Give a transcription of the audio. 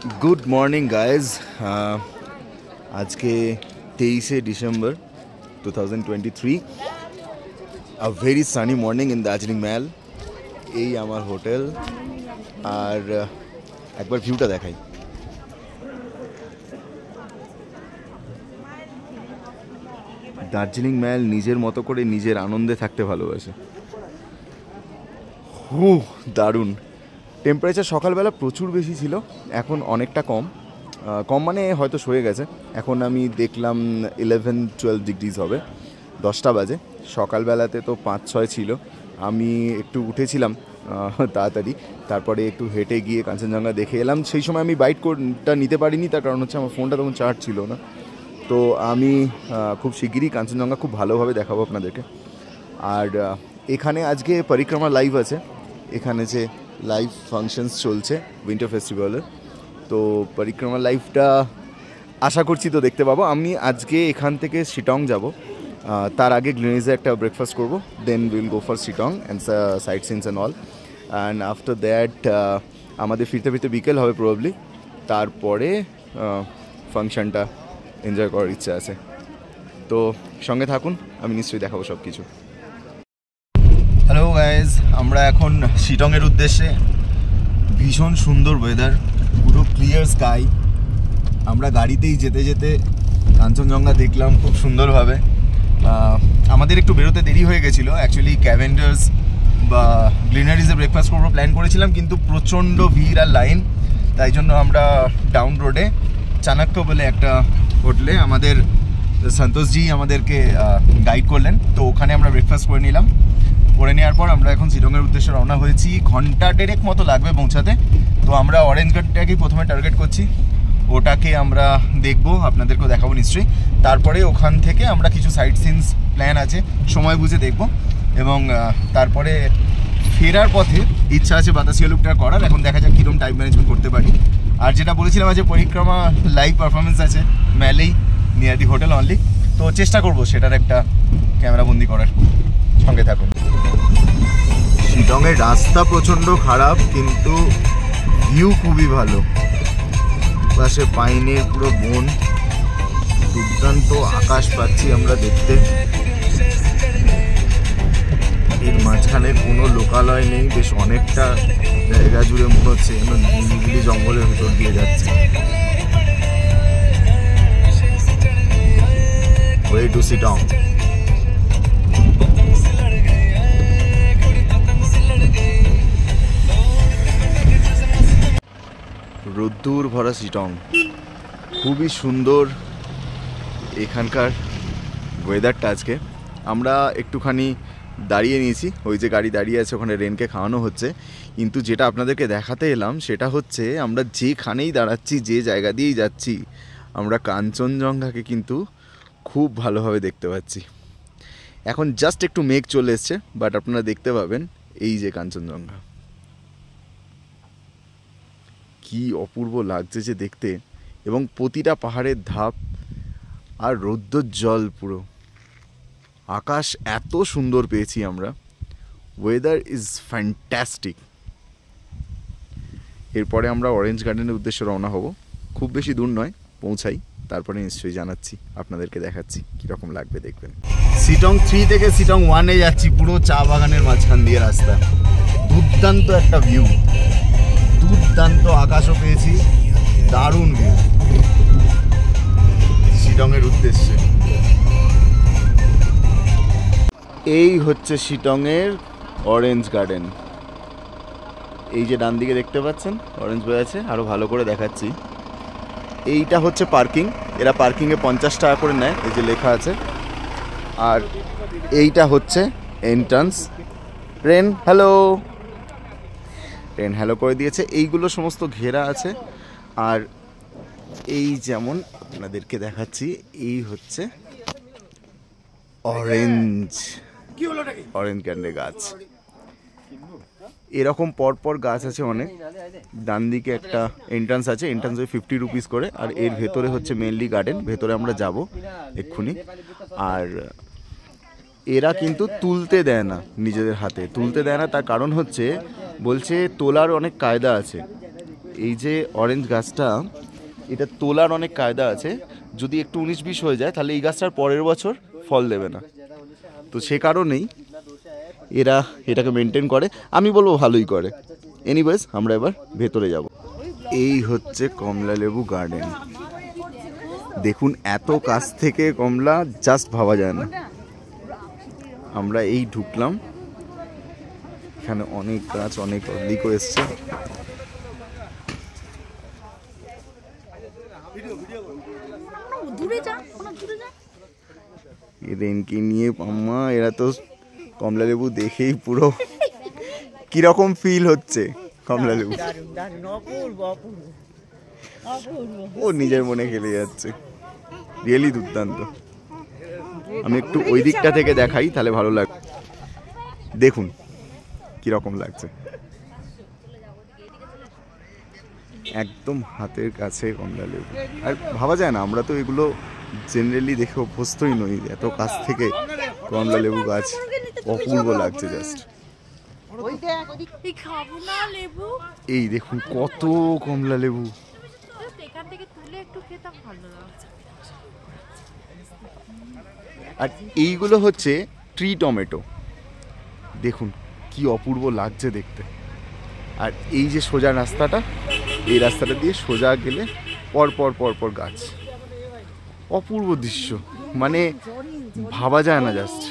Good morning guys. आज के 23 December 2023 a very सानी मॉर्निंग इन दार्जिलिंग महल। এই আমার হোটেল আর একবার ভিউটা দেখাই। দার্জিলিং महल নিজের মতো করে নিজের আনন্দে থাকতে ভালোবাসে। দারুণ। টেম্পারেচার সকালবেলা প্রচুর বেশি ছিল, এখন অনেকটা কম কম মানে হয়তো সয়ে গেছে। এখন আমি দেখলাম 11-12 ডিগ্রিজ হবে, 10টা বাজে। সকালবেলাতে তো 5-6 ছিল। আমি একটু উঠেছিলাম তাড়াতাড়ি, তারপরে একটু হেঁটে গিয়ে কাঞ্চনজঙ্ঘা দেখে এলাম। সেই সময় আমি বাইকটা নিতে পারিনি, তার কারণ হচ্ছে আমার ফোনটা তখন চার্জ ছিল না। তো আমি খুব শিগগিরই কাঞ্চনজঙ্ঘা খুব ভালোভাবে দেখাবো আপনাদেরকে। আর এখানে আজকে পরিক্রমা লাইভ আছে, এখানে যে লাইভ ফাংশনস চলছে উইন্টার ফেস্টিভ্যালের, তো পরিক্রমা লাইভটা আশা করছি তো দেখতে পাবো। আমি আজকে এখান থেকে শিটং যাব, তার আগে গ্লিনেরিজে একটা ব্রেকফাস্ট করবো, দেন উইল গো ফর শিটং and sightseeing and all. And after that আমাদের ফিরতে ফিরতে বিকেল হবে প্রবাবলি। তারপরে ফাংশনটা এনজয় করার ইচ্ছা আছে, তো সঙ্গে থাকুন, আমি নিশ্চয়ই দেখাবো সব কিছু। হ্যালো গাইজ, আমরা এখন শিটংয়ের উদ্দেশ্যে। ভীষণ সুন্দর ওয়েদার, পুরো ক্লিয়ার স্কাই। আমরা গাড়িতেই যেতে যেতে কাঞ্চনজঙ্ঘা দেখলাম খুব সুন্দরভাবে। আমাদের একটু বেরোতে দেরি হয়ে গেছিলো, অ্যাকচুয়ালি ক্যাভেন্ডার্স বা গ্লিনারিজে ব্রেকফাস্ট করবো প্ল্যান করেছিলাম, কিন্তু প্রচণ্ড ভিড় আর লাইন, তাই জন্য আমরা ডাউন রোডে চাণক্য বলে একটা হোটেলে আমাদের সন্তোষজি আমাদেরকে গাইড করলেন, তো ওখানে আমরা ব্রেকফাস্ট করে নিলাম। করে নেওয়ার পর আমরা এখন শিলংয়ের উদ্দেশ্যে রওনা হয়েছি। ঘন্টা 1.5 মতো লাগবে পৌঁছাতে। তো আমরা অরেঞ্জ গার্ডটাকেই প্রথমে টার্গেট করছি, ওটাকে আমরা দেখবো, আপনাদেরকেও দেখাবো নিশ্চয়ই। তারপরে ওখান থেকে আমরা কিছু সাইট সিনস প্ল্যান আছে, সময় বুঝে দেখবো। এবং তারপরে ফেরার পথে ইচ্ছা আছে বাতাসিয়া লুপটা করার। এখন দেখা যাক কীরকম টাইম ম্যানেজমেন্ট করতে পারি। আর যেটা বলেছিলাম যে পরিক্রমা লাইভ পারফরমেন্স আছে ম্যালেই, নিয়ার দি হোটেল অনলি, তো চেষ্টা করবো সেটার একটা ক্যামেরাবন্দি করার। সঙ্গে থাকুন। শিলংয়ের রাস্তা প্রচণ্ড খারাপ, কিন্তু ভিউ খুবই ভালো। পাশে পাইনের পুরো বন, দুর্দান্ত আকাশ পাচ্ছি আমরা দেখতে। এর মাঝখানে কোনো লোকালয় নেই, বেশ অনেকটা জায়গা জুড়ে মনে হচ্ছে নিরিবিলি জঙ্গলের ভিতর দিয়ে যাচ্ছে। Way to Shillong. রোদ্দুর ভরা শিলং, খুবই সুন্দর এখানকার ওয়েদারটা। আজকে আমরা একটুখানি দাঁড়িয়ে নিয়েছি, ওই যে গাড়ি দাঁড়িয়ে আছে ওখানে রেনকে খাওয়ানো হচ্ছে। কিন্তু যেটা আপনাদেরকে দেখাতে এলাম সেটা হচ্ছে আমরা যেখানেই দাঁড়াচ্ছি, যে জায়গা দিয়েই যাচ্ছি, আমরা কাঞ্চনজঙ্ঘাকে কিন্তু খুব ভালোভাবে দেখতে পাচ্ছি। এখন জাস্ট একটু মেঘ চলে এসছে, বাট আপনারা দেখতে পাবেন এই যে কাঞ্চনজঙ্ঘা, কি অপূর্ব লাগছে যে দেখতে। এবং প্রতিটা পাহাড়ের ধাপ আর রৌদ্রোজ্জ্বল পুরো আকাশ, এত সুন্দর পেয়েছি আমরা। Weather is fantastic. এরপরে আমরা অরেঞ্জ গার্ডেনের উদ্দেশ্যে রওনা হব, খুব বেশি দূর নয়, পৌঁছাই, তারপরে নিশ্চয়ই জানাচ্ছি, আপনাদেরকে দেখাচ্ছি কীরকম লাগবে দেখবেন। শিলং 3 থেকে শিলং 1-এ যাচ্ছি, পুরো চা বাগানের মাঝখান দিয়ে রাস্তা। দুর্দান্ত একটা ভিউ, দুর্দান্ত আকাশও পেয়েছি, দারুণ ভিউ শিলংয়ের উদ্দেশ্যে। এই হচ্ছে শিলংয়ের অরেঞ্জ গার্ডেন। এই যে ডান দিকে দেখতে পাচ্ছেন অরেঞ্জ বয়ে আছে, আরও ভালো করে দেখাচ্ছি। এইটা হচ্ছে পার্কিং, এরা পার্কিংয়ে 50 টাকা করে নেয়, এই যে লেখা আছে। আর এইটা হচ্ছে entrance. Train hello, train hello করে দিয়েছে। এইগুলো সমস্ত ঘেরা আছে। আর এই যেমন আপনাদেরকে দেখাচ্ছি, এই হচ্ছে অরেঞ্জ ক্যান্ডে গাছ। এরকম পরপর গাছ আছে অনেক। ডান দিকে একটা এন্ট্রান্স আছে, এন্ট্রান্স ওই 50 রুপিস করে। আর এর ভেতরে হচ্ছে মেনলি গার্ডেন, ভেতরে আমরা যাব এক্ষুনি। আর এরা কিন্তু তুলতে দেয় না, নিজেদের হাতে তুলতে দেয় না। তার কারণ হচ্ছে বলছে তোলার অনেক কায়দা আছে, এই যে অরেঞ্জ গাছটা, এটা তোলার অনেক কায়দা আছে। যদি একটু 19-20 হয়ে যায় তাহলে এই গাছটার পরের বছর ফল দেবে না। তো সে কারণেই এরা এটাকে মেনটেন করে, আমি বলবো ভালোই করে। এনিওয়েজ আমরা এবার ভেতরে যাব। এই হচ্ছে কমলা লেবু গার্ডেন। দেখুন এত কাছ থেকে কমলা জাস্ট ভাবা যায় না। আমরা এই ঢুকলাম, এখানে অনেক গাছ, অনেক দিকও এসছে। এদেরকে নিয়ে পাম্মা, এরা তো কমলা লেবু দেখেই পুরো কিরকম ফিল হচ্ছে কমলা লেবু, ও নিজের মনে খেলে যাচ্ছে। রিয়েলি দুর্দান্ত। আমি একটু ওই দিকটা থেকে দেখাই তাহলে ভালো লাগবে। দেখুন কিরকম লাগছে, একদম হাতের কাছে কমলা লেবু। আর ভাবা যায় না, আমরা তো এগুলো জেনারেলি দেখে অভ্যস্তই নই। এত কাছ থেকে কমলা লেবু গাছ, অপূর্ব লাগছে জাস্ট। এই দেখুন কত কমলা লেবু। আর এইগুলো হচ্ছে ট্রি টমেটো। দেখুন কি অপূর্ব লাগছে দেখতে। আর এই যে সোজা রাস্তাটা, এই রাস্তাটা দিয়ে সোজা গেলে পর পর পর পর গাছ, অপূর্ব দৃশ্য, মানে ভাবা যায় না জাস্ট।